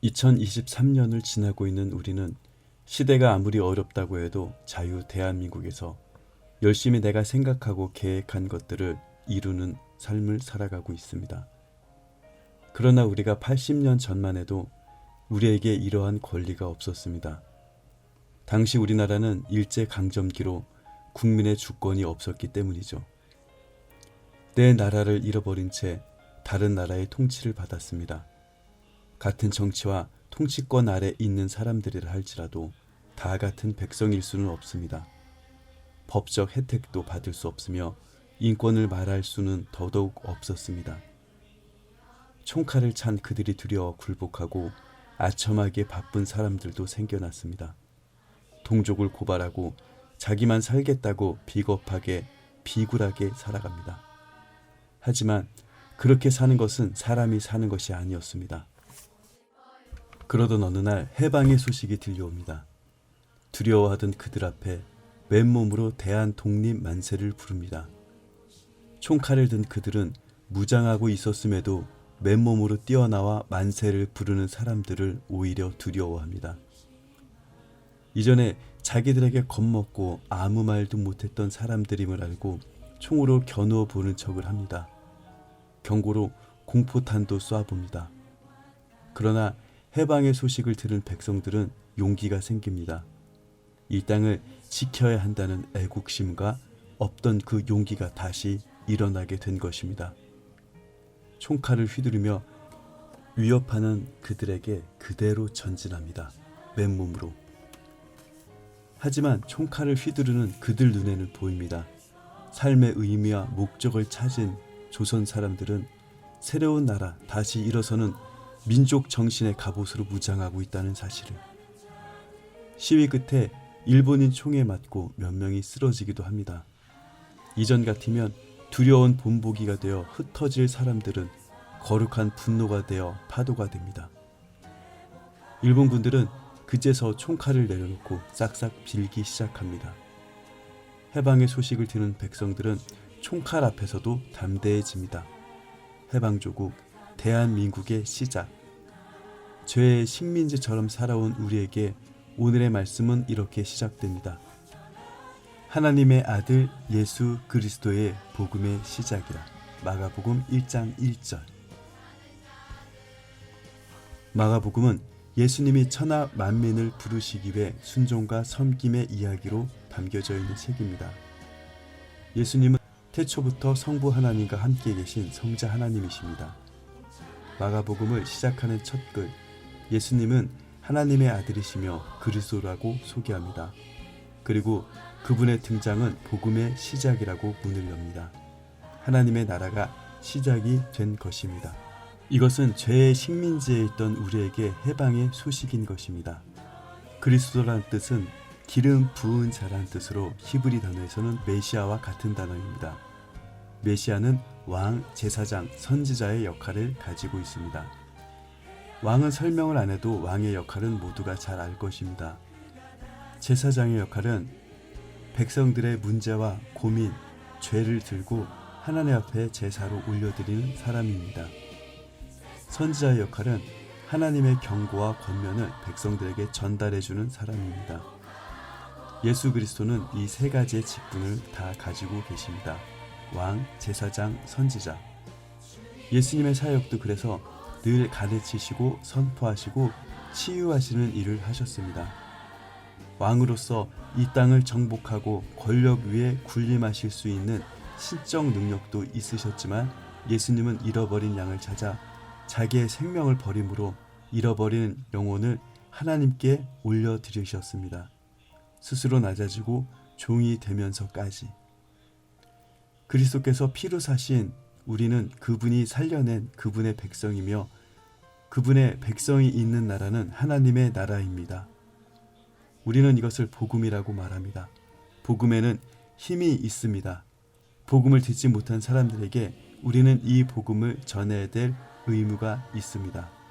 2023년을 지나고 있는 우리는 시대가 아무리 어렵다고 해도 자유 대한민국에서 열심히 내가 생각하고 계획한 것들을 이루는 삶을 살아가고 있습니다. 그러나 우리가 80년 전만 해도 우리에게 이러한 권리가 없었습니다. 당시 우리나라는 일제강점기로 국민의 주권이 없었기 때문이죠. 내 나라를 잃어버린 채 다른 나라의 통치를 받았습니다. 같은 정치와 통치권 아래 있는 사람들이라 할지라도 다 같은 백성일 수는 없습니다. 법적 혜택도 받을 수 없으며 인권을 말할 수는 더더욱 없었습니다. 총칼을 찬 그들이 두려워 굴복하고 아첨하기에 바쁜 사람들도 생겨났습니다. 동족을 고발하고 자기만 살겠다고 비겁하게 비굴하게 살아갑니다. 하지만 그렇게 사는 것은 사람이 사는 것이 아니었습니다. 그러던 어느 날 해방의 소식이 들려옵니다. 두려워하던 그들 앞에 맨몸으로 대한 독립 만세를 부릅니다. 총칼을 든 그들은 무장하고 있었음에도 맨몸으로 뛰어나와 만세를 부르는 사람들을 오히려 두려워합니다. 이전에 자기들에게 겁먹고 아무 말도 못했던 사람들임을 알고 총으로 겨누어 보는 척을 합니다. 경고로 공포탄도 쏴봅니다. 그러나 해방의 소식을 들은 백성들은 용기가 생깁니다. 이 땅을 지켜야 한다는 애국심과 없던 그 용기가 다시 일어나게 된 것입니다. 총칼을 휘두르며 위협하는 그들에게 그대로 전진합니다. 맨몸으로. 하지만 총칼을 휘두르는 그들 눈에는 보입니다. 삶의 의미와 목적을 찾은 조선 사람들은 새로운 나라 다시 일어서는 민족 정신의 갑옷으로 무장하고 있다는 사실을. 시위 끝에 일본인 총에 맞고 몇 명이 쓰러지기도 합니다. 이전 같으면 두려운 본보기가 되어 흩어질 사람들은 거룩한 분노가 되어 파도가 됩니다. 일본 군들은 그제서 총칼을 내려놓고 싹싹 빌기 시작합니다. 해방의 소식을 듣는 백성들은 총칼 앞에서도 담대해집니다. 해방조국 대한민국의 시작. 죄의 식민지처럼 살아온 우리에게 오늘의 말씀은 이렇게 시작됩니다. 하나님의 아들 예수 그리스도의 복음의 시작이라. 마가복음 1장 1절. 마가복음은 예수님이 천하 만민을 부르시기 위해 순종과 섬김의 이야기로 담겨져 있는 책입니다. 예수님은 태초부터 성부 하나님과 함께 계신 성자 하나님이십니다. 마가복음을 시작하는 첫 글, 예수님은 하나님의 아들이시며 그리스도라고 소개합니다. 그리고 그분의 등장은 복음의 시작이라고 문을 엽니다. 하나님의 나라가 시작이 된 것입니다. 이것은 죄의 식민지에 있던 우리에게 해방의 소식인 것입니다. 그리스도란 뜻은 기름 부은 자란 뜻으로 히브리 단어에서는 메시아와 같은 단어입니다. 메시아는 왕, 제사장, 선지자의 역할을 가지고 있습니다. 왕은 설명을 안 해도 왕의 역할은 모두가 잘 알 것입니다. 제사장의 역할은 백성들의 문제와 고민, 죄를 들고 하나님 앞에 제사로 올려드리는 사람입니다. 선지자의 역할은 하나님의 경고와 권면을 백성들에게 전달해주는 사람입니다. 예수 그리스도는 이 세 가지의 직분을 다 가지고 계십니다. 왕, 제사장, 선지자. 예수님의 사역도 그래서 늘 가르치시고 선포하시고 치유하시는 일을 하셨습니다. 왕으로서 이 땅을 정복하고 권력 위에 군림하실 수 있는 신적 능력도 있으셨지만 예수님은 잃어버린 양을 찾아 자기의 생명을 버림으로 잃어버린 영혼을 하나님께 올려드리셨습니다. 스스로 낮아지고 종이 되면서까지. 그리스도께서 피로 사신 우리는 그분이 살려낸 그분의 백성이며 그분의 백성이 있는 나라는 하나님의 나라입니다. 우리는 이것을 복음이라고 말합니다. 복음에는 힘이 있습니다. 복음을 듣지 못한 사람들에게 우리는 이 복음을 전해야 될 의무가 있습니다.